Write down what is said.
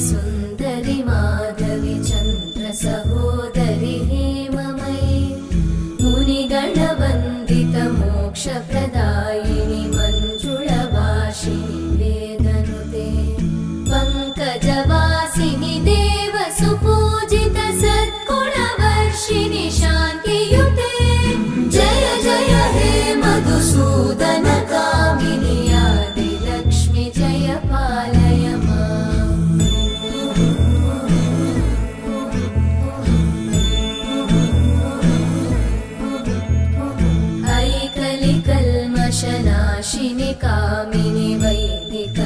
सुन्दरि माधवि चन्द्र सहोदरि हेममयि मुनिगणवन्दित मोक्षप्रदायिनि मञ्जुळभाषिणि वेदनुते पङ्कजवासिनि देव सुपूजित सद्गुणवर्षिणि शान्तियुते जय जय हे मधुसूदन कामिनि आदिलक्ष्मि जय पालय माम्। ऐकलिकल्मषनाशिनि कामिनि वैदिक